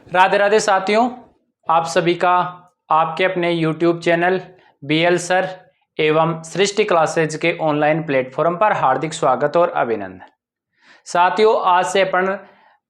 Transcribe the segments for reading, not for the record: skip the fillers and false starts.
राधे राधे साथियों, आप सभी का आपके अपने YouTube चैनल BL सर एवं सृष्टि क्लासेज के ऑनलाइन प्लेटफॉर्म पर हार्दिक स्वागत और अभिनंदन। साथियों, आज से अपन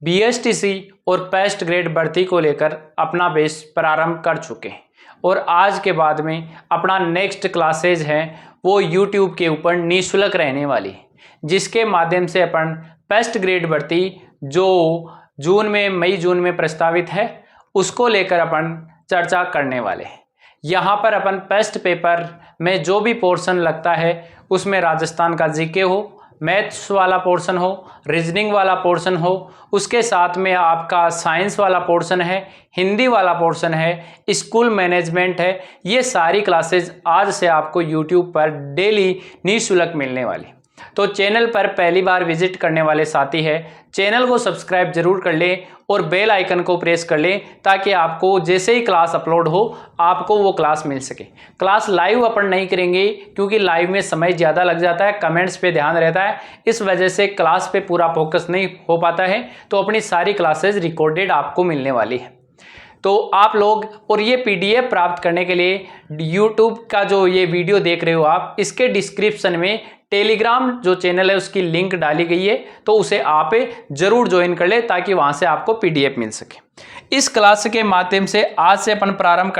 BSTC और पेस्ट ग्रेड भर्ती को लेकर अपना बेस प्रारंभ कर चुके हैं और आज के बाद में अपना नेक्स्ट क्लासेज है वो YouTube के ऊपर निःशुल्क रहने वाली है, जिसके माध्यम से अपन पेस्ट ग्रेड भर्ती जो मई जून में प्रस्तावित है उसको लेकर अपन चर्चा करने वाले हैं। यहाँ पर अपन पेस्ट पेपर में जो भी पोर्शन लगता है उसमें राजस्थान का जीके हो, मैथ्स वाला पोर्शन हो, रीजनिंग वाला पोर्शन हो, उसके साथ में आपका साइंस वाला पोर्शन है, हिंदी वाला पोर्शन है, स्कूल मैनेजमेंट है। ये सारी क्लासेज आज से आपको यूट्यूब पर डेली निःशुल्क मिलने वाली। तो चैनल पर पहली बार विजिट करने वाले साथी है, चैनल को सब्सक्राइब जरूर कर लें और बेल आइकन को प्रेस कर लें ताकि आपको जैसे ही क्लास अपलोड हो आपको वो क्लास मिल सके। क्लास लाइव अपन नहीं करेंगे क्योंकि लाइव में समय ज़्यादा लग जाता है, कमेंट्स पे ध्यान रहता है, इस वजह से क्लास पे पूरा फोकस नहीं हो पाता है। तो अपनी सारी क्लासेज रिकॉर्डेड आपको मिलने वाली है। तो आप लोग और ये PDF प्राप्त करने के लिए YouTube का जो ये वीडियो देख रहे हो आप, इसके डिस्क्रिप्शन में टेलीग्राम जो चैनल है उसकी लिंक डाली गई है, तो उसे आप जरूर ज्वाइन कर ले ताकि वहां से आपको PDF मिल सके। इस क्लास के माध्यम से आज से अपन प्रारंभ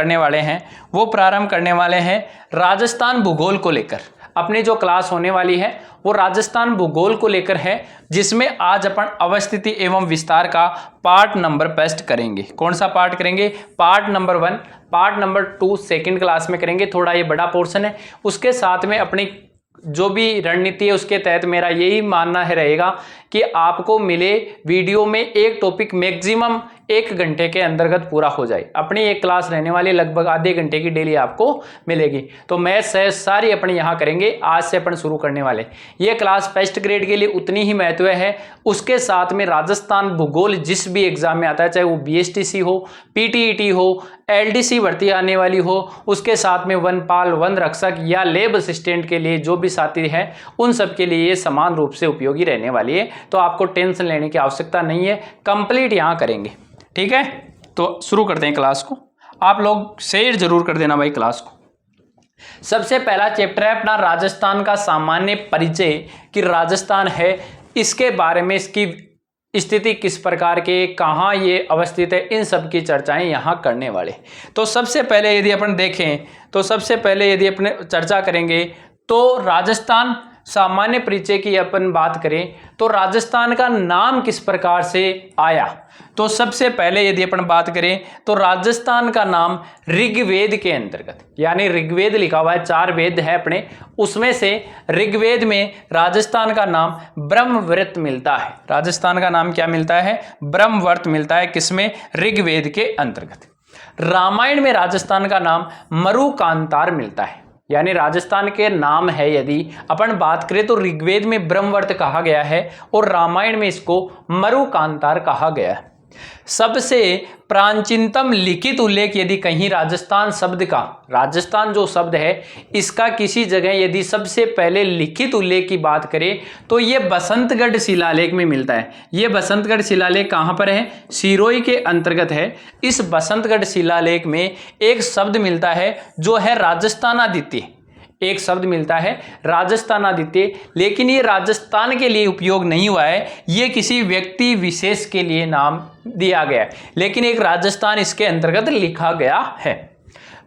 करने वाले हैं राजस्थान भूगोल को लेकर। अपनी जो क्लास होने वाली है वो राजस्थान भूगोल को लेकर है, जिसमें आज अपन अवस्थिति एवं विस्तार का पार्ट नंबर पेस्ट करेंगे। कौन सा पार्ट करेंगे? Part number 1। Part number 2 second class में करेंगे, थोड़ा ये बड़ा पोर्शन है। उसके साथ में अपनी जो भी रणनीति है उसके तहत मेरा यही मानना है रहेगा कि आपको मिले वीडियो में एक टॉपिक मैक्सिमम 1 घंटे के अंतर्गत पूरा हो जाए। अपनी एक क्लास रहने वाली लगभग आधे घंटे की डेली आपको मिलेगी। तो मैथ्स है सारी अपने यहाँ करेंगे। आज से अपन शुरू करने वाले ये क्लास पेस्ट ग्रेड के लिए उतनी ही महत्व है। उसके साथ में राजस्थान भूगोल जिस भी एग्जाम में आता है, चाहे वो BSTC हो, PTET हो, LDC भर्ती आने वाली हो, उसके साथ में वनपाल, वन रक्षक या लेब असिस्टेंट के लिए जो भी साथी है उन सब के लिए ये समान रूप से उपयोगी रहने वाली है। तो आपको टेंशन लेने की आवश्यकता नहीं है, कंप्लीट यहाँ करेंगे। ठीक है, तो शुरू करते हैं क्लास को। आप लोग शेयर जरूर कर देना भाई क्लास को। सबसे पहला चैप्टर है अपना राजस्थान का सामान्य परिचय, कि राजस्थान है, इसके बारे में, इसकी स्थिति किस प्रकार के, कहाँ ये अवस्थित है, इन सब की चर्चाएं यहाँ करने वाले। तो सबसे पहले यदि अपन देखें तो सबसे पहले यदि अपने चर्चा करेंगे तो राजस्थान सामान्य परिचय की अपन बात करें तो राजस्थान का नाम किस प्रकार से आया। तो सबसे पहले यदि अपन बात करें तो राजस्थान का नाम ऋग्वेद के अंतर्गत, यानी ऋग्वेद लिखा हुआ है, 4 वेद है अपने, उसमें से ऋग्वेद में राजस्थान का नाम ब्रह्मवर्त मिलता है। राजस्थान का नाम क्या मिलता है? ब्रह्मवर्त मिलता है। किसमें? ऋग्वेद के अंतर्गत। रामायण में राजस्थान का नाम मरुकांतार मिलता है। यानी राजस्थान के नाम है यदि अपन बात करें तो ऋग्वेद में ब्रह्मवर्त कहा गया है और रामायण में इसको मरुकांतार कहा गया है। सबसे प्राचीनतम लिखित उल्लेख यदि कहीं राजस्थान शब्द का, राजस्थान जो शब्द है इसका किसी जगह यदि सबसे पहले लिखित उल्लेख की बात करें तो ये बसंतगढ़ शिलालेख में मिलता है। ये बसंतगढ़ शिलालेख कहाँ पर है? सिरोही के अंतर्गत है। इस बसंतगढ़ शिलालेख में एक शब्द मिलता है जो है राजस्थानादित्य। एक शब्द मिलता है राजस्थानादित्य, लेकिन ये राजस्थान के लिए उपयोग नहीं हुआ है, ये किसी व्यक्ति विशेष के लिए नाम दिया गया है, लेकिन एक राजस्थान इसके अंतर्गत लिखा गया है।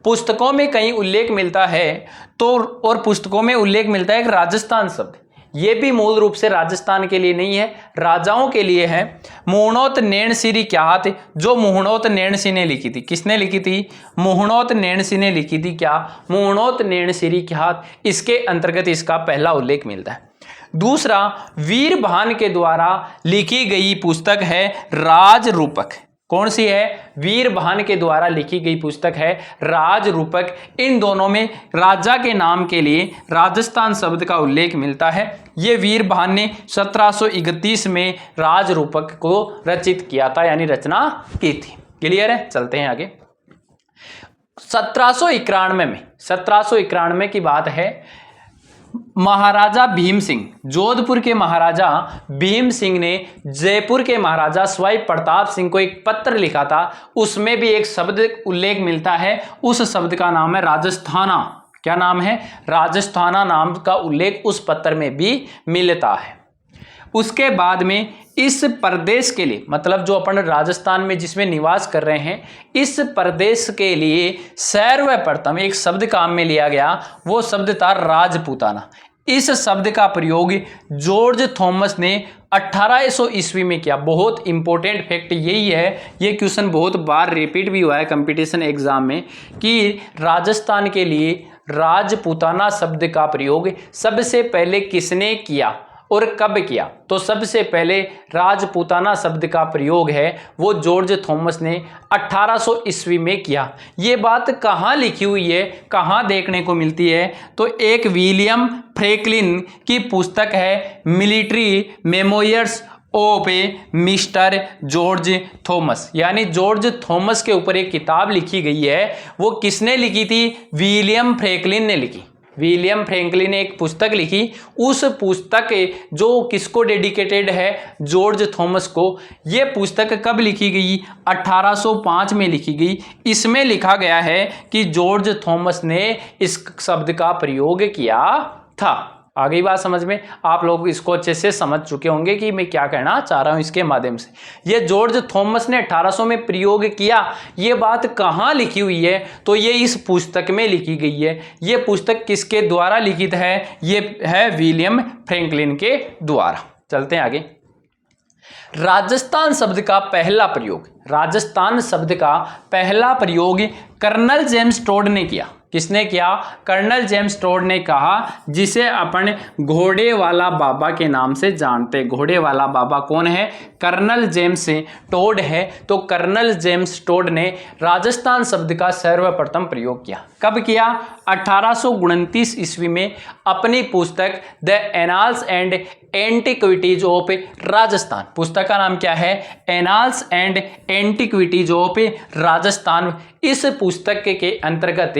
पुस्तकों में कहीं उल्लेख मिलता है तो, और पुस्तकों में उल्लेख मिलता है एक राजस्थान शब्द, ये भी मूल रूप से राजस्थान के लिए नहीं है, राजाओं के लिए है। मुहणोत नैणसिरी ख्यात, जो मुहणोत नैणसी ने लिखी थी। किसने लिखी थी? मुहणोत नैणसी ने लिखी थी। क्या? मुहणोत नैणसिरी ख्यात, इसके अंतर्गत इसका पहला उल्लेख मिलता है। दूसरा, वीरभान के द्वारा लिखी गई पुस्तक है राजरूपक। कौन सी है? वीरभान के द्वारा लिखी गई पुस्तक है राजरूपक। इन दोनों में राजा के नाम के लिए राजस्थान शब्द का उल्लेख मिलता है। ये वीरभान ने 1731 में राजरूपक को रचित किया था, यानी रचना की थी। क्लियर है? चलते हैं आगे। 1791 की बात है, महाराजा भीम सिंह, जोधपुर के महाराजा भीम सिंह ने जयपुर के महाराजा सवाई प्रताप सिंह को एक पत्र लिखा था। उसमें भी एक शब्द उल्लेख मिलता है, उस शब्द का नाम है राजस्थाना। क्या नाम है? राजस्थाना नाम का उल्लेख उस पत्र में भी मिलता है। उसके बाद में इस प्रदेश के लिए, मतलब जो अपन राजस्थान में जिसमें निवास कर रहे हैं, इस प्रदेश के लिए सर्वप्रथम एक शब्द काम में लिया गया, वो शब्द था राजपूताना। इस शब्द का प्रयोग जॉर्ज थॉमस ने 1800 ईस्वी में किया। बहुत इंपॉर्टेंट फैक्ट यही है, ये क्वेश्चन बहुत बार रिपीट भी हुआ है कंपटीशन एग्जाम में, कि राजस्थान के लिए राजपूताना शब्द का प्रयोग सबसे पहले किसने किया और कब किया? तो सबसे पहले राजपूताना शब्द का प्रयोग है वो जॉर्ज थॉमस ने 1800 ईस्वी में किया। ये बात कहाँ लिखी हुई है, कहाँ देखने को मिलती है? तो एक विलियम फ्रैंकलिन की पुस्तक है military memoirs of mister George Thomas, यानी जॉर्ज थॉमस के ऊपर एक किताब लिखी गई है। वो किसने लिखी थी? विलियम फ्रैंकलिन ने लिखी। विलियम फ्रैंकलिन ने एक पुस्तक लिखी। उस पुस्तक जो किसको डेडिकेटेड है? जॉर्ज थॉमस को। ये पुस्तक कब लिखी गई? 1805 में लिखी गई। इसमें लिखा गया है कि जॉर्ज थॉमस ने इस शब्द का प्रयोग किया था। आ गई बात समझ में? आप लोग इसको अच्छे से समझ चुके होंगे कि मैं क्या कहना चाह रहा हूं इसके माध्यम से। ये जॉर्ज थॉमस ने 1800 में प्रयोग किया, ये बात कहाँ लिखी हुई है? तो ये इस पुस्तक में लिखी गई है। ये पुस्तक किसके द्वारा लिखित है? ये है विलियम फ्रैंकलिन के द्वारा। चलते हैं आगे। राजस्थान शब्द का पहला प्रयोग, राजस्थान शब्द का पहला प्रयोग कर्नल जेम्स टोड ने किया। किसने किया? कर्नल जेम्स टोड ने कहा, जिसे अपन घोड़े वाला बाबा के नाम से जानते। घोड़े वाला बाबा कौन है? कर्नल जेम्स टोड है। तो कर्नल जेम्स टोड ने राजस्थान शब्द का सर्वप्रथम प्रयोग किया। कब किया? 1829 ईस्वी में अपनी पुस्तक the annals and antiquities of Rajasthan. पुस्तक का नाम क्या है? Annals and antiquities of Rajasthan. इस पुस्तक के अंतर्गत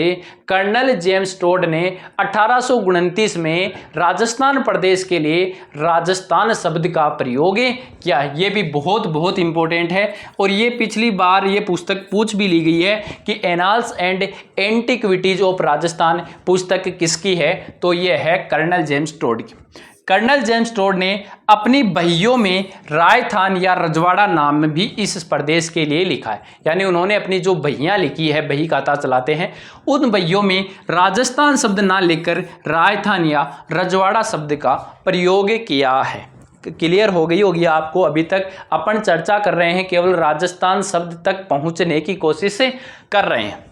कर्नल जेम्स टोड ने 1829 में राजस्थान प्रदेश के लिए राजस्थान शब्द का प्रयोग किया। ये भी बहुत बहुत इंपॉर्टेंट है और ये पिछली बार ये पुस्तक पूछ भी ली गई है कि annals and antiquities of Rajasthan पुस्तक किसकी है? तो ये है कर्नल जेम्स टोड की। कर्नल जेम्स टोड ने अपनी बहियों में रायथान या रजवाड़ा नाम भी इस प्रदेश के लिए लिखा है। यानी उन्होंने अपनी जो बहियां लिखी है, बही खाता चलाते हैं, उन बहियों में राजस्थान शब्द ना लिखकर रायथान या रजवाड़ा शब्द का प्रयोग किया है। क्लियर हो गई होगी आपको? अभी तक अपन चर्चा कर रहे हैं, केवल राजस्थान शब्द तक पहुंचने की कोशिश कर रहे हैं।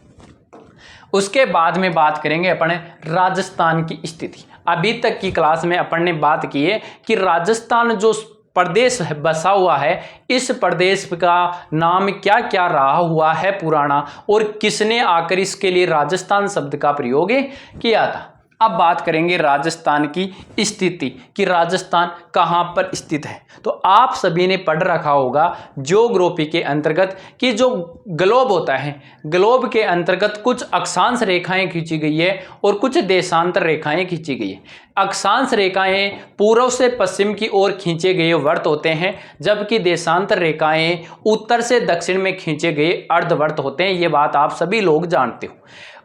उसके बाद में बात करेंगे अपन राजस्थान की स्थिति। अभी तक की क्लास में अपन ने बात की है कि राजस्थान जो प्रदेश बसा हुआ है, इस प्रदेश का नाम क्या क्या रहा हुआ है पुराना, और किसने आकर इसके लिए राजस्थान शब्द का प्रयोग किया था। अब बात करेंगे राजस्थान की स्थिति, कि राजस्थान कहाँ पर स्थित है। तो आप सभी ने पढ़ रखा होगा ज्योग्राफी के अंतर्गत कि जो ग्लोब होता है, ग्लोब के अंतर्गत कुछ अक्षांश रेखाएं खींची गई है और कुछ देशांतर रेखाएं खींची गई है। अक्षांश रेखाएं पूर्व से पश्चिम की ओर खींचे गए वर्त होते हैं, जबकि देशांतर रेखाएं उत्तर से दक्षिण में खींचे गए अर्धवर्त होते हैं। ये बात आप सभी लोग जानते हो।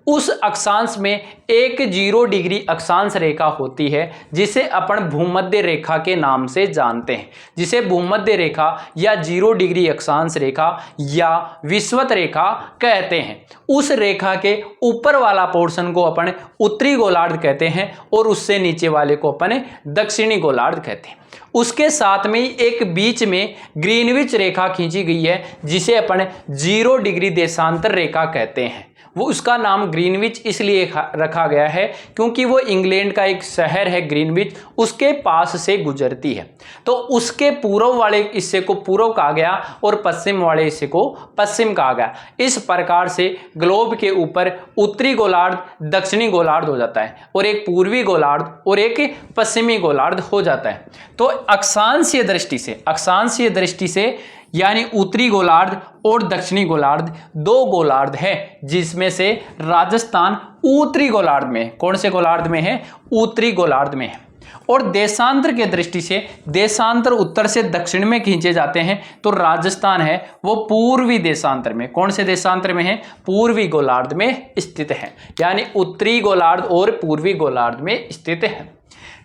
उस अक्षांश में एक 0 डिग्री अक्षांश रेखा होती है, जिसे अपन भूमध्य रेखा के नाम से जानते हैं, जिसे भूमध्य रेखा या 0 डिग्री अक्षांश रेखा या विषुवत रेखा कहते हैं। उस रेखा के ऊपर वाला पोर्शन को अपन उत्तरी गोलार्ध कहते हैं और उससे नीचे वाले को अपन दक्षिणी गोलार्ध कहते हैं। उसके साथ में एक बीच में ग्रीनविच रेखा खींची गई है, जिसे अपन 0 डिग्री देशांतर रेखा कहते हैं। वो उसका नाम ग्रीनविच इसलिए रखा गया है क्योंकि वो इंग्लैंड का एक शहर है ग्रीनविच, उसके पास से गुजरती है। तो उसके पूर्व वाले हिस्से को पूर्व कहा गया और पश्चिम वाले हिस्से को पश्चिम कहा गया। इस प्रकार से ग्लोब के ऊपर उत्तरी गोलार्ध, दक्षिणी गोलार्ध हो जाता है, और एक पूर्वी गोलार्ध और एक पश्चिमी गोलार्ध हो जाता है। तो अक्षांशीय दृष्टि से यानी उत्तरी गोलार्ध और दक्षिणी गोलार्ध, दो गोलार्ध है, जिसमें से राजस्थान उत्तरी गोलार्ध में, कौन से गोलार्ध में है? उत्तरी गोलार्ध में है। और देशांतर के दृष्टि से देशांतर उत्तर से दक्षिण में खींचे जाते हैं, तो राजस्थान है वो पूर्वी देशांतर में, कौन से देशांतर में है? पूर्वी गोलार्ध में स्थित है, यानी उत्तरी गोलार्ध और पूर्वी गोलार्ध में स्थित है।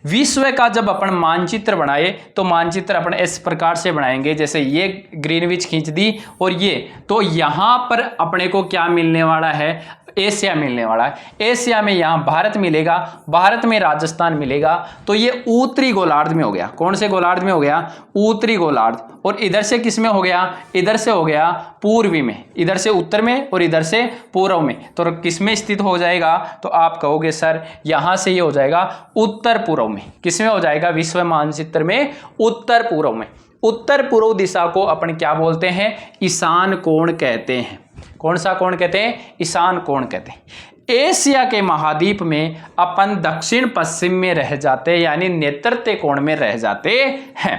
विश्व का जब अपन मानचित्र बनाए तो मानचित्र अपन इस प्रकार से बनाएंगे, जैसे ये ग्रीनविच खींच दी और ये, तो यहां पर अपने को क्या मिलने वाला है? एशिया मिलने वाला है। एशिया में यहां भारत मिलेगा, भारत में राजस्थान मिलेगा, तो ये उत्तरी गोलार्ध में हो गया। कौन से गोलार्ध में हो गया? उत्तरी गोलार्ध। और इधर से किस में हो गया? इधर से हो गया पूर्वी में, इधर से उत्तर में और इधर से पूर्व में, तो किस में स्थित हो जाएगा? तो आप कहोगे सर यहां से ये हो जाएगा उत्तर पूर्व में। किस में हो जाएगा? विश्व मानचित्र में उत्तर पूर्व में। उत्तर पूर्व दिशा को अपन क्या बोलते हैं? ईशान कोण कहते हैं। कौन सा कोण कहते हैं? ईशान कोण कहते हैं। एशिया के महाद्वीप में अपन दक्षिण पश्चिम में रह जाते हैं, यानी नेतृत्व कोण में रह जाते हैं।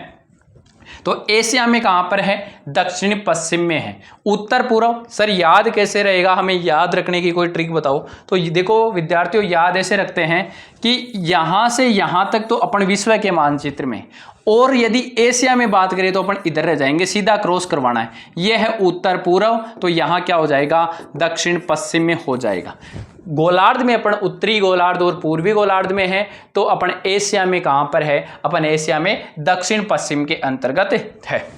तो एशिया में कहां पर है? दक्षिण पश्चिम में है। उत्तर पूर्व सर याद कैसे रहेगा? हमें याद रखने की कोई ट्रिक बताओ। तो देखो विद्यार्थियों, याद ऐसे रखते हैं कि यहां से यहां तक तो अपन विश्व के मानचित्र में, और यदि एशिया में बात करें तो अपन इधर रह जाएंगे, सीधा क्रॉस करवाना है। यह है उत्तर पूर्व, तो यहां क्या हो जाएगा? दक्षिण पश्चिम में हो जाएगा। गोलार्ध में अपन उत्तरी गोलार्ध और पूर्वी गोलार्ध में है, तो अपन एशिया में कहां पर है? अपन एशिया में दक्षिण पश्चिम के अंतर्गत है।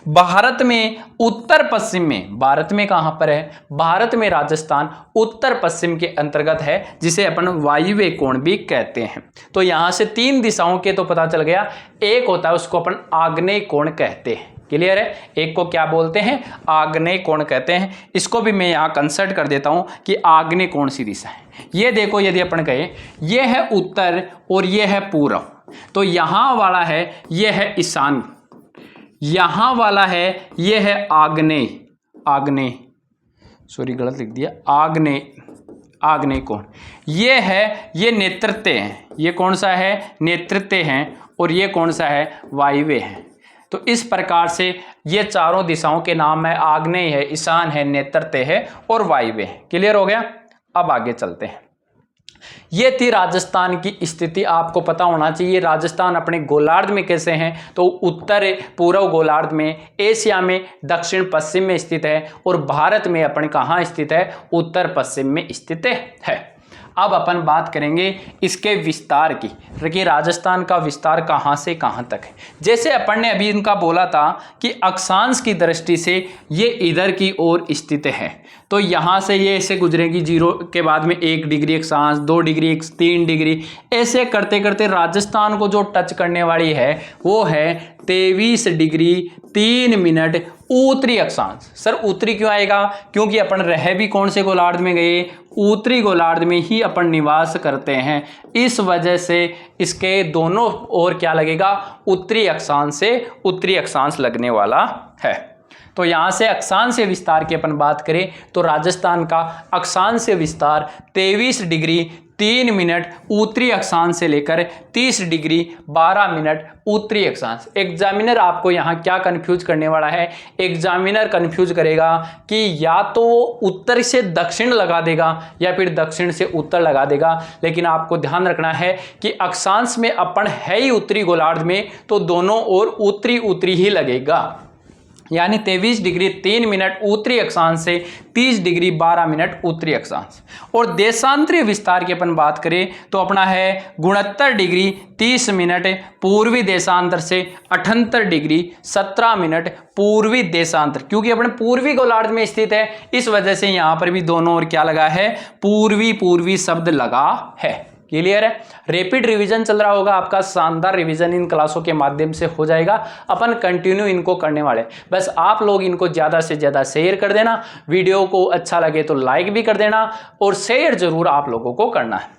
भारत में उत्तर पश्चिम में, भारत में कहां पर है? भारत में राजस्थान उत्तर पश्चिम के अंतर्गत है, जिसे अपन वायव्य कोण भी कहते हैं। तो यहां से तीन दिशाओं के तो पता चल गया। एक होता है उसको अपन आग्नेय कोण कहते हैं। क्लियर है? एक को क्या बोलते हैं? आग्नेय कोण कहते हैं। इसको भी मैं यहां कंसल्ट कर देता हूं कि आग्नेय कौन सी दिशा है। ये देखो, यदि अपन कहें ये है उत्तर और ये है पूर्व, तो यहां वाला है ये है ईशान, यहां वाला है ये है आग्नेय, आग्नेय सॉरी गलत लिख दिया, आग्नेय, आग्नेय कोण। ये है, ये नेतृत्व है। ये कौन सा है? नेतृत्व है। और ये कौन सा है? वायव्य है। तो इस प्रकार से ये चारों दिशाओं के नाम है, आग्नेय है, ईशान है, नेतृत्व है और वायव्य है। क्लियर हो गया? अब आगे चलते हैं। ये थी राजस्थान की स्थिति। आपको पता होना चाहिए राजस्थान अपने गोलार्ध में कैसे हैं। तो उत्तर पूर्व गोलार्ध में, एशिया में दक्षिण पश्चिम में स्थित है, और भारत में अपन कहाँ स्थित है? उत्तर पश्चिम में स्थित है। अब अपन बात करेंगे इसके विस्तार की, कि राजस्थान का विस्तार कहाँ से कहाँ तक है। जैसे अपन ने अभी इनका बोला था कि अक्षांश की दृष्टि से ये इधर की ओर स्थित है, तो यहाँ से ये ऐसे गुजरेगी, 0 के बाद में 1 डिग्री अक्षांश, 2 डिग्री, 3 डिग्री, ऐसे करते करते राजस्थान को जो टच करने वाली है वो है 23 डिग्री 3 मिनट उत्तरी अक्षांश। सर उत्तरी क्यों आएगा? क्योंकि अपन रह भी कौन से गोलार्ध में गए? उत्तरी गोलार्ध में ही अपन निवास करते हैं। इस वजह से इसके दोनों ओर क्या लगेगा? उत्तरी अक्षांश से उत्तरी अक्षांश लगने वाला है। तो यहाँ से अक्षांश विस्तार की अपन बात करें तो राजस्थान का अक्षांश विस्तार 23 डिग्री 3 मिनट उत्तरी अक्षांश से लेकर 30 डिग्री 12 मिनट उत्तरी अक्षांश। एग्जामिनर आपको यहाँ क्या कंफ्यूज करने वाला है? एग्जामिनर कंफ्यूज करेगा कि या तो उत्तर से दक्षिण लगा देगा या फिर दक्षिण से उत्तर लगा देगा, लेकिन आपको ध्यान रखना है कि अक्षांश में अपन है ही उत्तरी गोलार्ध में, तो दोनों ओर उत्तरी उत्तरी ही लगेगा। यानी 23 डिग्री 3 मिनट उत्तरी अक्षांश से 30 डिग्री 12 मिनट उत्तरी अक्षांश। और देशांतरीय विस्तार की अपन बात करें तो अपना है 69 डिग्री 30 मिनट पूर्वी देशांतर से 78 डिग्री 17 मिनट पूर्वी देशांतर। क्योंकि अपने पूर्वी गोलार्ध में स्थित है, इस वजह से यहां पर भी दोनों ओर क्या लगा है? पूर्वी पूर्वी शब्द लगा है। क्लियर है? रैपिड रिवीजन चल रहा होगा आपका, शानदार रिवीजन इन क्लासों के माध्यम से हो जाएगा। अपन कंटिन्यू इनको करने वाले, बस आप लोग इनको ज़्यादा से ज़्यादा शेयर कर देना। वीडियो को अच्छा लगे तो लाइक भी कर देना, और शेयर जरूर आप लोगों को करना है।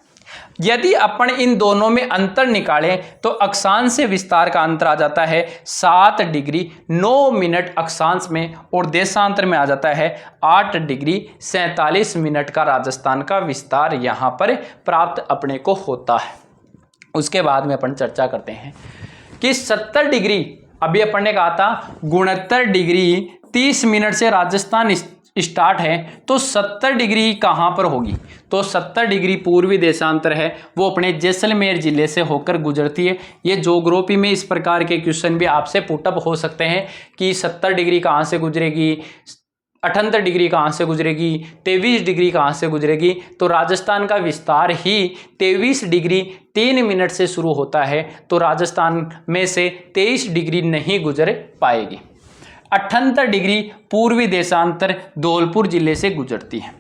यदि अपन इन दोनों में अंतर निकालें तो अक्षांश विस्तार का अंतर आ जाता है 7 डिग्री 9 मिनट अक्षांश में, और देशांतर में आ जाता है 8 डिग्री 47 मिनट का राजस्थान का विस्तार यहां पर प्राप्त अपने को होता है। उसके बाद में अपन चर्चा करते हैं कि 70 डिग्री अभी अपन ने कहा था 69 डिग्री 30 मिनट से राजस्थान स्टार्ट है, तो 70 डिग्री कहां पर होगी? तो 70 डिग्री पूर्वी देशांतर है वो अपने जैसलमेर जिले से होकर गुजरती है। ये ज्योग्राफी में इस प्रकार के क्वेश्चन भी आपसे पुटअप हो सकते हैं कि 70 डिग्री कहां से गुजरेगी, 78 डिग्री कहां से गुजरेगी, 23 डिग्री कहां से गुजरेगी। तो राजस्थान का विस्तार ही 23 डिग्री 3 मिनट से शुरू होता है, तो राजस्थान में से 23 डिग्री नहीं गुजर पाएगी। 78 डिग्री पूर्वी देशांतर धौलपुर जिले से गुजरती है।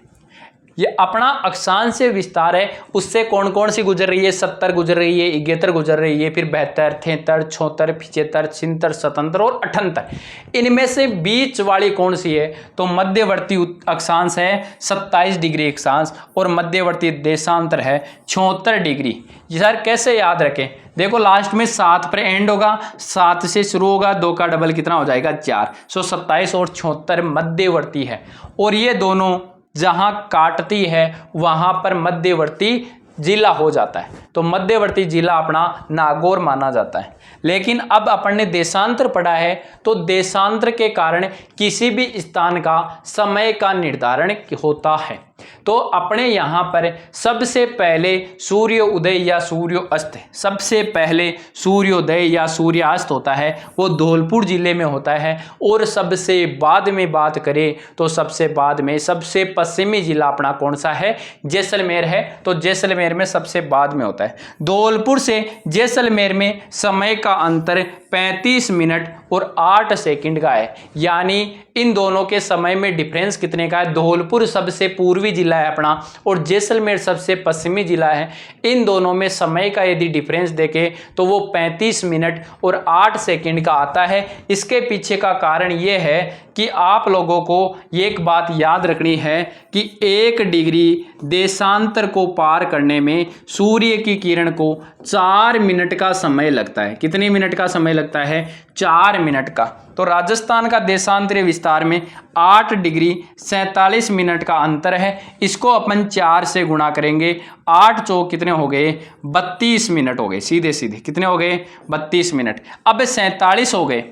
ये अपना अक्षांश विस्तार है, उससे कौन कौन सी गुजर रही है? 70 गुजर रही है, 71 गुजर रही है, फिर 72, 73, 74, 75, 76, 77 और 78। इनमें से बीच वाली कौन सी है? तो मध्यवर्ती अक्षांश है 27 डिग्री अक्षांश और मध्यवर्ती देशांतर है 76 डिग्री। सर कैसे याद रखें? देखो लास्ट में 7 पर एंड होगा, 7 से शुरू होगा, 2 का डबल कितना हो जाएगा? 4। सो 27 और 76 मध्यवर्ती है, और ये दोनों जहां काटती है वहां पर मध्यवर्ती जिला हो जाता है। तो मध्यवर्ती जिला अपना नागौर माना जाता है। लेकिन अब अपन ने देशांतर पढ़ा है, तो देशांतर के कारण किसी भी स्थान का समय का निर्धारण होता है। तो अपने यहाँ पर सबसे पहले सूर्य उदय या सूर्य अस्त, सबसे पहले सूर्योदय या सूर्यास्त होता है वो धौलपुर जिले में होता है। और सबसे बाद में बात करें तो सबसे बाद में सबसे पश्चिमी जिला अपना कौन सा है? जैसलमेर है। तो जैसलमेर में सबसे बाद में होता है। धौलपुर से जैसलमेर में समय का अंतर 35 मिनट और 8 सेकंड का है, यानी इन दोनों के समय में डिफरेंस कितने का है? धौलपुर सबसे पूर्वी जिला है अपना और जैसलमेर सबसे पश्चिमी जिला है। इन दोनों में समय का यदि डिफरेंस देखें तो वो 35 मिनट और 8 सेकंड का आता है। इसके पीछे का कारण ये है कि आप लोगों को एक बात याद रखनी है कि 1 डिग्री देशांतर को पार करने में सूर्य की किरण को 4 मिनट का समय लगता है। कितने मिनट का समय लगता है? 4 मिनट का। तो राजस्थान का देशांतरीय विस्तार में 8 डिग्री 47 मिनट का अंतर है। इसको अपन 4 से गुणा करेंगे, 8 चौक कितने हो गए? 32 मिनट हो गए। सीधे सीधे कितने हो गए? 32 मिनट। अब 47 हो गए।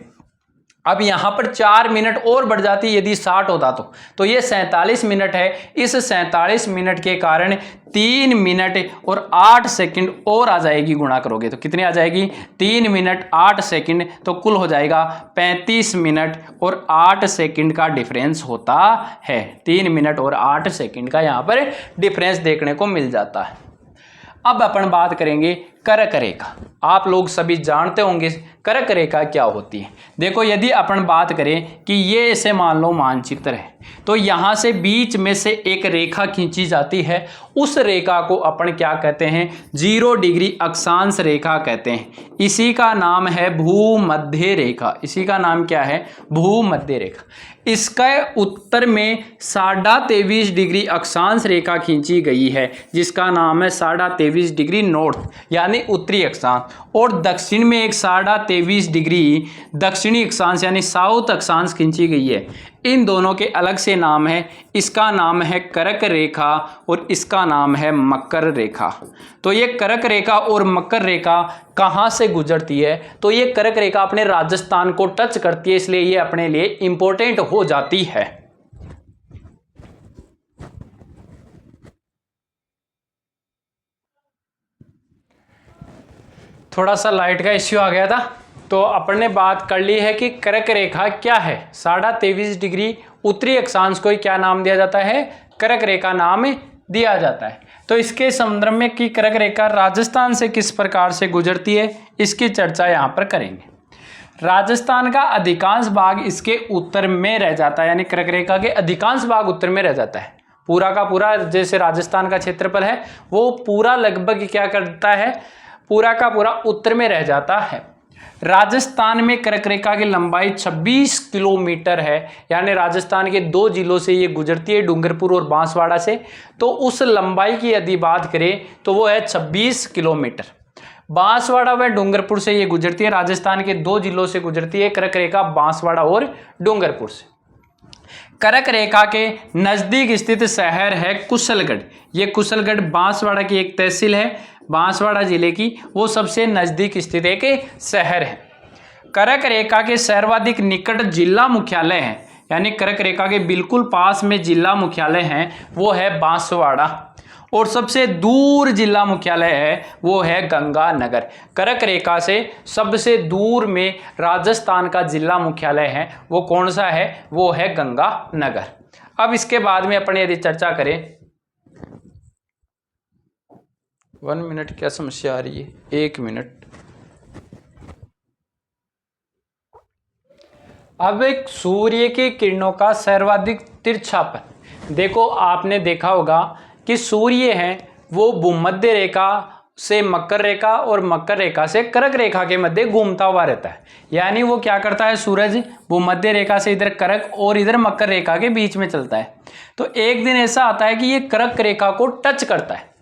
अब यहां पर 4 मिनट और बढ़ जाती यदि 60 होता तो ये 47 मिनट है। इस 47 मिनट के कारण 3 मिनट और 8 सेकंड और आ जाएगी, गुणा करोगे तो कितने आ जाएगी? 3 मिनट 8 सेकंड, तो कुल हो जाएगा 35 मिनट और 8 सेकंड का डिफरेंस होता है। 3 मिनट और 8 सेकंड का यहां पर डिफरेंस देखने को मिल जाता है। अब अपन बात करेंगे कर्क रेखा। आप लोग सभी जानते होंगे कर्क रेखा क्या होती है। देखो यदि अपन बात करें कि ये ऐसे मान लो मानचित्र है, तो यहाँ से बीच में से एक रेखा खींची जाती है। उस रेखा को अपन क्या कहते हैं? 0 डिग्री अक्षांश रेखा कहते हैं। इसी का नाम है भूमध्य रेखा। इसी का नाम क्या है? भूमध्य रेखा। इसका उत्तर में 23.5 डिग्री अक्षांश रेखा खींची गई है, जिसका नाम है 23.5 डिग्री नॉर्थ यानी उत्तरी अक्षांश, और दक्षिण में एक 23.5 डिग्री दक्षिणी अक्षांश यानी साउथ अक्षांश खींची गई है। इन दोनों के अलग से नाम है। इसका नाम है कर्क रेखा और इसका नाम है मकर रेखा। तो ये कर्क रेखा और मकर रेखा कहाँ से गुजरती है? तो ये कर्क रेखा अपने राजस्थान को टच करती है, इसलिए ये अपने लिए इंपॉर्टेंट हो जाती है। थोड़ा सा लाइट का इश्यू आ गया था, तो अपन ने बात कर ली है कि कर्क रेखा क्या है। 23.5 डिग्री उत्तरी अक्षांश को क्या नाम दिया जाता है? कर्क रेखा नाम दिया जाता है। तो इसके संदर्भ में कि कर्क रेखा राजस्थान से किस प्रकार से गुजरती है, इसकी चर्चा यहाँ पर करेंगे। राजस्थान का अधिकांश भाग इसके उत्तर में रह जाता है, यानी कर्क रेखा के अधिकांश भाग उत्तर में रह जाता है। पूरा का पूरा जैसे राजस्थान का क्षेत्रफल है वो पूरा लगभग क्या करता है? पूरा का पूरा उत्तर में रह जाता है। राजस्थान में कर्क रेखा की लंबाई 26 किलोमीटर है, यानी राजस्थान के 2 जिलों से ये गुजरती है, डूंगरपुर और बांसवाड़ा से। तो उस लंबाई की यदि बात करें तो वो है 26 किलोमीटर। बांसवाड़ा व डूंगरपुर से ये गुजरती है, राजस्थान के 2 जिलों से गुजरती है कर्क रेखा, बांसवाड़ा और डूंगरपुर से। कर्क रेखा के नजदीक स्थित शहर है कुशलगढ़। ये कुशलगढ़ बांसवाड़ा की एक तहसील है, बांसवाड़ा जिले की, वो सबसे नजदीक स्थित एक शहर है। कर्क रेखा के सर्वाधिक निकट जिला मुख्यालय है, यानी कर्क रेखा के बिल्कुल पास में जिला मुख्यालय है वो है बांसवाड़ा, और सबसे दूर जिला मुख्यालय है वो है गंगानगर। कर्क रेखा से सबसे दूर में राजस्थान का जिला मुख्यालय है वो कौन सा है, वो है गंगानगर। अब इसके बाद में अपन यदि चर्चा करें, 1 मिनट क्या समस्या आ रही है, 1 मिनट। अब एक सूर्य की किरणों का सर्वाधिक तिरछापन, देखो आपने देखा होगा कि सूर्य है वो भूमध्य रेखा से मकर रेखा और मकर रेखा से कर्क रेखा के मध्य घूमता हुआ रहता है, यानी वो क्या करता है, सूरज भूमध्य रेखा से इधर कर्क और इधर मकर रेखा के बीच में चलता है। तो एक दिन ऐसा आता है कि ये कर्क रेखा को टच करता है।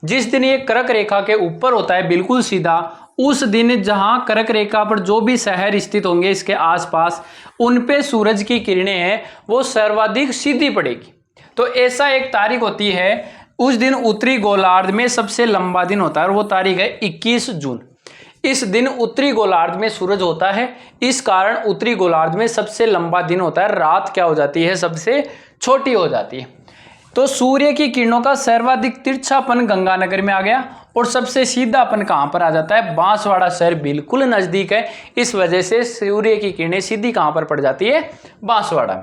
जिस दिन ये कर्क रेखा के ऊपर होता है बिल्कुल सीधा, उस दिन जहां कर्क रेखा पर जो भी शहर स्थित होंगे इसके आसपास, उन पे सूरज की किरणें हैं वो सर्वाधिक सीधी पड़ेगी। तो ऐसा एक तारीख होती है, उस दिन उत्तरी गोलार्ध में सबसे लंबा दिन होता है, और वो तारीख है 21 जून। इस दिन उत्तरी गोलार्ध में सूरज होता है, इस कारण उत्तरी गोलार्ध में सबसे लंबा दिन होता है, रात क्या हो जाती है, सबसे छोटी हो जाती है। तो सूर्य की किरणों का सर्वाधिक तिरछापन गंगानगर में आ गया, और सबसे सीधापन कहां पर आ जाता है, बांसवाड़ा शहर बिल्कुल नजदीक है, इस वजह से सूर्य की किरणें सीधी कहां पर पड़ जाती है, बांसवाड़ा में।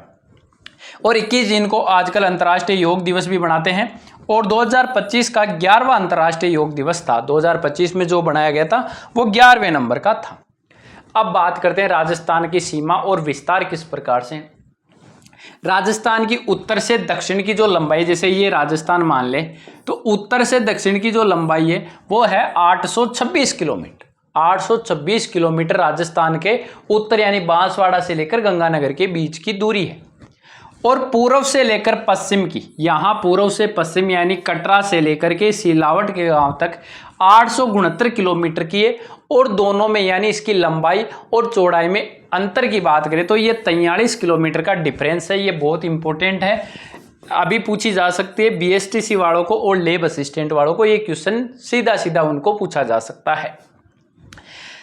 और 21 जून को आजकल अंतर्राष्ट्रीय योग दिवस भी बनाते हैं, और 2025 का 11वां अंतर्राष्ट्रीय योग दिवस था। 2025 में जो बनाया गया था वो 11वें नंबर का था। अब बात करते हैं राजस्थान की सीमा और विस्तार किस प्रकार से। राजस्थान की उत्तर से दक्षिण की जो लंबाई, जैसे ये राजस्थान मान ले, तो उत्तर से दक्षिण की जो लंबाई है वो है 826 किलोमीटर। 826 किलोमीटर राजस्थान के उत्तर यानी बांसवाड़ा से लेकर गंगानगर के बीच की दूरी है। और पूर्व से लेकर पश्चिम की, यहां पूर्व से पश्चिम यानी कटरा से लेकर के सिलावट के गांव तक 869 किलोमीटर की है। और दोनों में यानी इसकी लंबाई और चौड़ाई में अंतर की बात करें तो ये 43 किलोमीटर का डिफरेंस है। ये बहुत इंपॉर्टेंट है, अभी पूछी जा सकती है बीएसटीसी वालों को और लैब असिस्टेंट वालों को, ये क्वेश्चन सीधा सीधा उनको पूछा जा सकता है।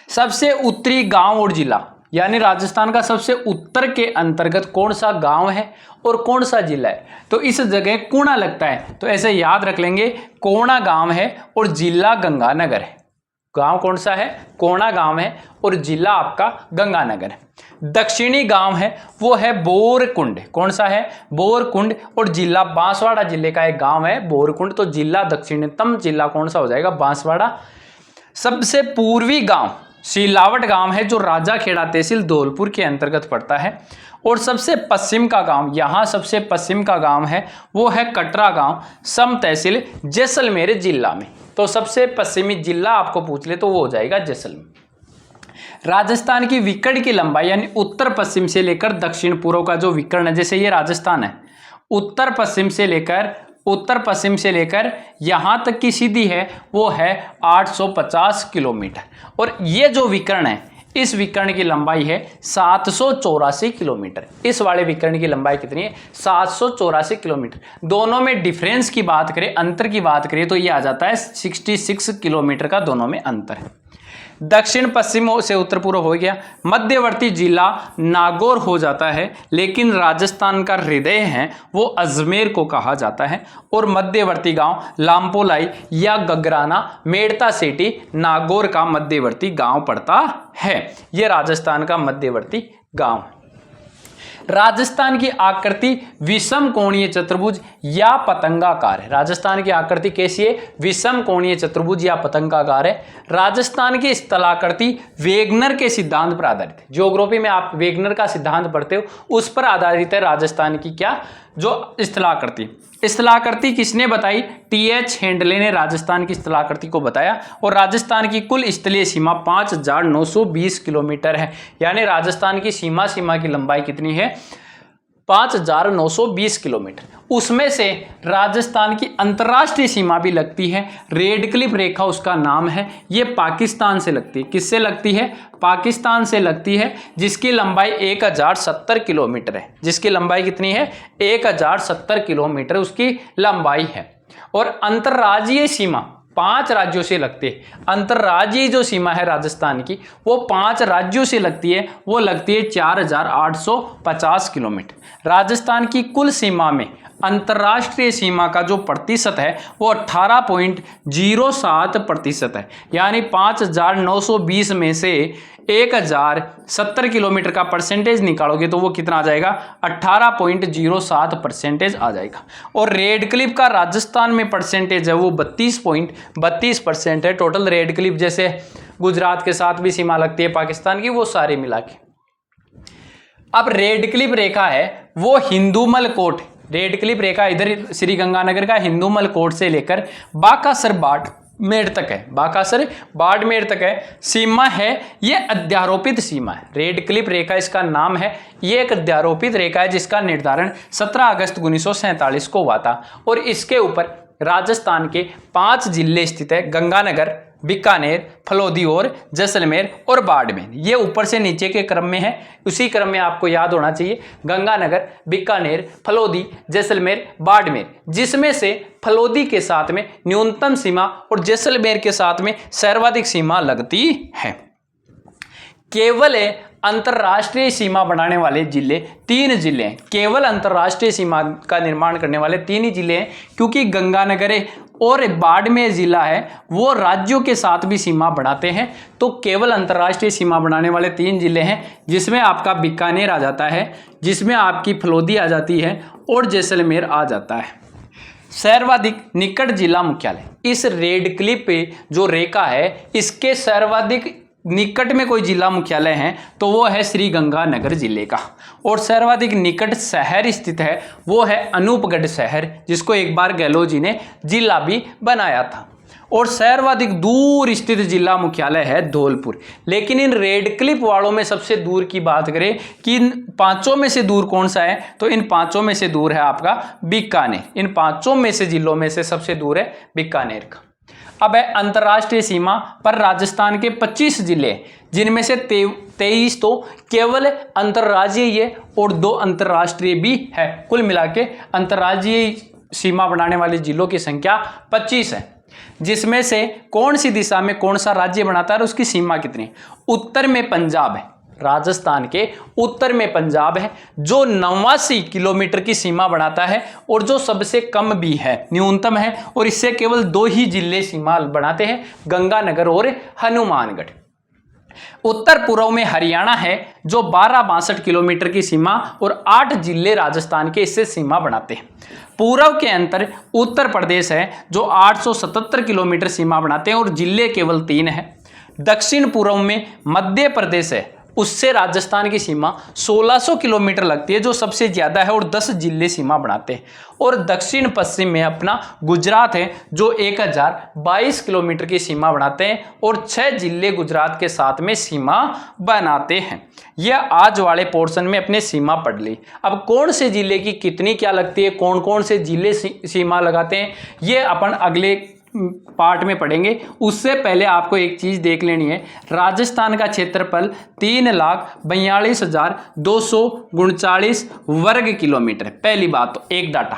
सबसे उत्तरी गांव और जिला, यानी राजस्थान का सबसे उत्तर के अंतर्गत कौन सा गांव है और कौन सा जिला है, तो इस जगह कोणा लगता है, तो ऐसे याद रख लेंगे, कोणा गांव है और जिला गंगानगर है। गांव कौन सा है, कोणा गांव है, और जिला आपका गंगानगर है। दक्षिणी गांव है वो है बोरकुंड, कौन सा है, बोरकुंड, और जिला बांसवाड़ा जिले का एक गांव है बोरकुंड, तो जिला दक्षिणतम जिला कौन सा हो जाएगा, बांसवाड़ा। सबसे पूर्वी गांव सिलावट गांव है जो राजाखेड़ा तहसील धौलपुर के अंतर्गत पड़ता है। और सबसे पश्चिम का गांव, यहां सबसे पश्चिम का गांव है वो है कटरा गांव, सम तहसील जैसलमेर जिला में। तो सबसे पश्चिमी जिला आपको पूछ ले तो वो हो जाएगा जैसलमेर। राजस्थान की विकर्ण की लंबाई यानी उत्तर पश्चिम से लेकर दक्षिण पूर्व का जो विकर्ण है, जैसे ये राजस्थान है, उत्तर पश्चिम से लेकर यहां तक की सीधी है वो है 850 किलोमीटर। और ये जो विकर्ण है इस विकर्ण की लंबाई है 784 किलोमीटर। इस वाले विकर्ण की लंबाई कितनी है, 784 किलोमीटर। दोनों में डिफरेंस की बात करें, अंतर की बात करें, तो ये आ जाता है 66 किलोमीटर का दोनों में अंतर है। दक्षिण पश्चिम से उत्तर पूर्व हो गया। मध्यवर्ती जिला नागौर हो जाता है, लेकिन राजस्थान का हृदय है वो अजमेर को कहा जाता है। और मध्यवर्ती गांव लामपोलाई या गगराना मेड़ता सेठी नागौर का मध्यवर्ती गांव पड़ता है। ये राजस्थान का मध्यवर्ती गांव। राजस्थान की आकृति विषम कोणीय चतुर्भुज या पतंगाकार है। राजस्थान की आकृति कैसी है, विषम कोणीय चतुर्भुज या पतंगाकार है। राजस्थान की स्थलाकृति वेगनर के सिद्धांत पर आधारित है। ज्योग्राफी में आप वेगनर का सिद्धांत पढ़ते हो, उस पर आधारित है राजस्थान की क्या, जो स्थलाकृति। स्थलाकृति किसने बताई, टीएच हेंडले ने राजस्थान की स्थलाकृति को बताया। और राजस्थान की कुल स्थलीय सीमा 5920 किलोमीटर है, यानी राजस्थान की सीमा की लंबाई कितनी है, 5920 किलोमीटर। उसमें से राजस्थान की अंतर्राष्ट्रीय सीमा भी लगती है, रेड क्लिफ रेखा उसका नाम है। ये पाकिस्तान से लगती है, किससे लगती है, पाकिस्तान से लगती है, जिसकी लंबाई 1070 किलोमीटर है। जिसकी लंबाई कितनी है, 1070 किलोमीटर उसकी लंबाई है। और अंतर्राज्यीय सीमा 5 राज्यों से लगती है। अंतर्राज्यीय जो सीमा है राजस्थान की वो 5 राज्यों से लगती है, वो लगती है 4850 किलोमीटर। राजस्थान की कुल सीमा में अंतर्राष्ट्रीय सीमा का जो प्रतिशत है वो 18.07% है, यानी 5920 में से 1070 किलोमीटर का परसेंटेज निकालोगे तो वो कितना आ जाएगा, 18.07% आ जाएगा। और रेड क्लिफ का राजस्थान में परसेंटेज है वो 32.32% है। टोटल रेड क्लिफ जैसे गुजरात के साथ भी सीमा लगती है पाकिस्तान की, वो सारे मिला के। अब रेड क्लिफ रेखा है वो हिंदूमल कोट, रेड क्लिफ रेखा इधर श्री गंगानगर का हिंदूमल कोट से लेकर बाकासर बाड़मेर तक है, बाकासर बाड़मेर तक है सीमा है। ये अध्यारोपित सीमा है, रेड क्लिफ रेखा इसका नाम है। ये एक अध्यारोपित रेखा है जिसका निर्धारण 17 अगस्त 1947 को हुआ था। और इसके ऊपर राजस्थान के 5 जिले स्थित है, गंगानगर, बीकानेर, फलोदी और जैसलमेर और बाड़मेर। ये ऊपर से नीचे के क्रम में है, उसी क्रम में आपको याद होना चाहिए, गंगानगर, बीकानेर, फलोदी, जैसलमेर, बाड़मेर, जिसमें से फलोदी के साथ में न्यूनतम सीमा और जैसलमेर के साथ में सर्वाधिक सीमा लगती है। केवल अंतर्राष्ट्रीय सीमा बनाने वाले जिले 3 जिले हैं, केवल अंतर्राष्ट्रीय सीमा का निर्माण करने वाले 3 ही जिले हैं, क्योंकि गंगानगर और बाड़मेर जिला है वो राज्यों के साथ भी सीमा बनाते हैं। तो केवल अंतर्राष्ट्रीय सीमा बनाने वाले 3 जिले हैं, जिसमें आपका बीकानेर आ जाता है, जिसमें आपकी फलोदी आ जाती है और जैसलमेर आ जाता है। सर्वाधिक निकट जिला मुख्यालय, इस रेड क्लिफ पे जो रेखा है इसके सर्वाधिक निकट में कोई जिला मुख्यालय है तो वो है श्री गंगानगर जिले का। और सर्वाधिक निकट शहर स्थित है वो है अनूपगढ़ शहर, जिसको एक बार गहलोत जी ने जिला भी बनाया था। और सर्वाधिक दूर स्थित जिला मुख्यालय है धौलपुर। लेकिन इन रेड क्लिफ वालों में सबसे दूर की बात करें कि इन 5 में से दूर कौन सा है, तो इन 5 में से दूर है आपका बीकानेर। इन 5 में से जिलों में से सबसे दूर है बीकानेर का। अब है अंतर्राष्ट्रीय सीमा पर राजस्थान के 25 जिले, जिनमें से 23 तो केवल अंतर्राज्यीय और 2 अंतर्राष्ट्रीय भी है। कुल मिला के अंतर्राज्यीय सीमा बनाने वाले जिलों की संख्या 25 है, जिसमें से कौन सी दिशा में कौन सा राज्य बनाता है और उसकी सीमा कितनी। उत्तर में पंजाब है, राजस्थान के उत्तर में पंजाब है जो 89 किलोमीटर की सीमा बनाता है और जो सबसे कम भी है, न्यूनतम है। और इससे केवल 2 ही जिले सीमा बनाते हैं, गंगानगर और हनुमानगढ़। उत्तर पूर्व में हरियाणा है जो 1262 किलोमीटर की सीमा और 8 जिले राजस्थान के इससे सीमा बनाते हैं। पूर्व के अंतर उत्तर प्रदेश है जो 877 किलोमीटर सीमा बनाते हैं और जिले केवल 3 है। दक्षिण पूर्व में मध्य प्रदेश है, उससे राजस्थान की सीमा 1600 किलोमीटर लगती है जो सबसे ज्यादा है और 10 जिले सीमा बनाते हैं। और दक्षिण पश्चिम में अपना गुजरात है जो 1022 किलोमीटर की सीमा बनाते हैं और 6 जिले गुजरात के साथ में सीमा बनाते हैं। यह आज वाले पोर्शन में अपने सीमा पढ़ ली। अब कौन से जिले की कितनी क्या लगती है, कौन कौन से जिले सीमा लगाते हैं, ये अपन अगले पार्ट में पढ़ेंगे। उससे पहले आपको एक चीज देख लेनी है, राजस्थान का क्षेत्रफल 3,42,239 वर्ग किलोमीटर। पहली बात तो एक डाटा,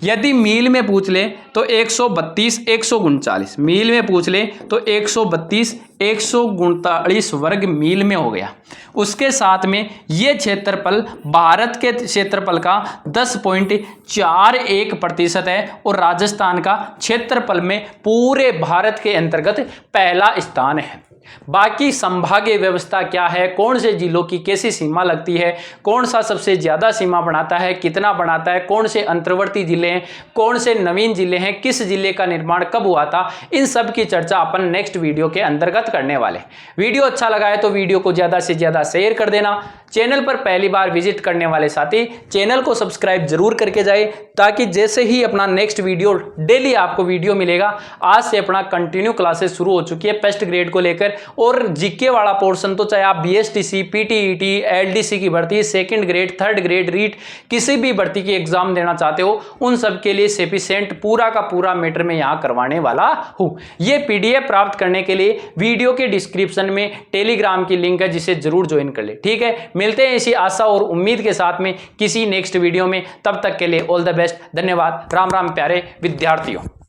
यदि मील में पूछ ले तो 132 139, मील में पूछ ले तो 132 139 वर्ग मील में हो गया। उसके साथ में ये क्षेत्रफल भारत के क्षेत्रफल का 10.41% है और राजस्थान का क्षेत्रफल में पूरे भारत के अंतर्गत पहला स्थान है। बाकी संभागीय व्यवस्था क्या है, कौन से जिलों की कैसी सीमा लगती है, कौन सा सबसे ज्यादा सीमा बनाता है, कितना बनाता है, कौन से अंतर्वर्ती जिले हैं, कौन से नवीन जिले हैं, किस जिले का निर्माण कब हुआ था, इन सब की चर्चा अपन नेक्स्ट वीडियो के अंतर्गत करने वाले। वीडियो अच्छा लगा है तो वीडियो को ज्यादा से ज्यादा शेयर कर देना। चैनल पर पहली बार विजिट करने वाले साथी चैनल को सब्सक्राइब जरूर करके जाए, ताकि जैसे ही अपना नेक्स्ट वीडियो डेली आपको वीडियो मिलेगा। आज से अपना कंटिन्यू क्लासेस शुरू हो चुकी है फर्स्ट ग्रेड को लेकर, और जीके वाला पोर्शन तो चाहे आप बीएसटीसी, पीटीईटी, एलडीसी की भर्ती, second grade, third grade, REET किसी भी भर्ती की एग्जाम देना चाहते हो उन सब के लिए सफिशिएंट पूरा का पूरा मैटर में यहां करवाने वाला हूं। ये पीडीएफ प्राप्त करने के लिए वीडियो के डिस्क्रिप्शन में टेलीग्राम की लिंक है, जिसे जरूर ज्वाइन कर ले। ठीक है, मिलते हैं इसी आशा और उम्मीद के साथ में किसी नेक्स्ट वीडियो में। तब तक के लिए ऑल द बेस्ट, धन्यवाद, राम राम प्यारे विद्यार्थियों।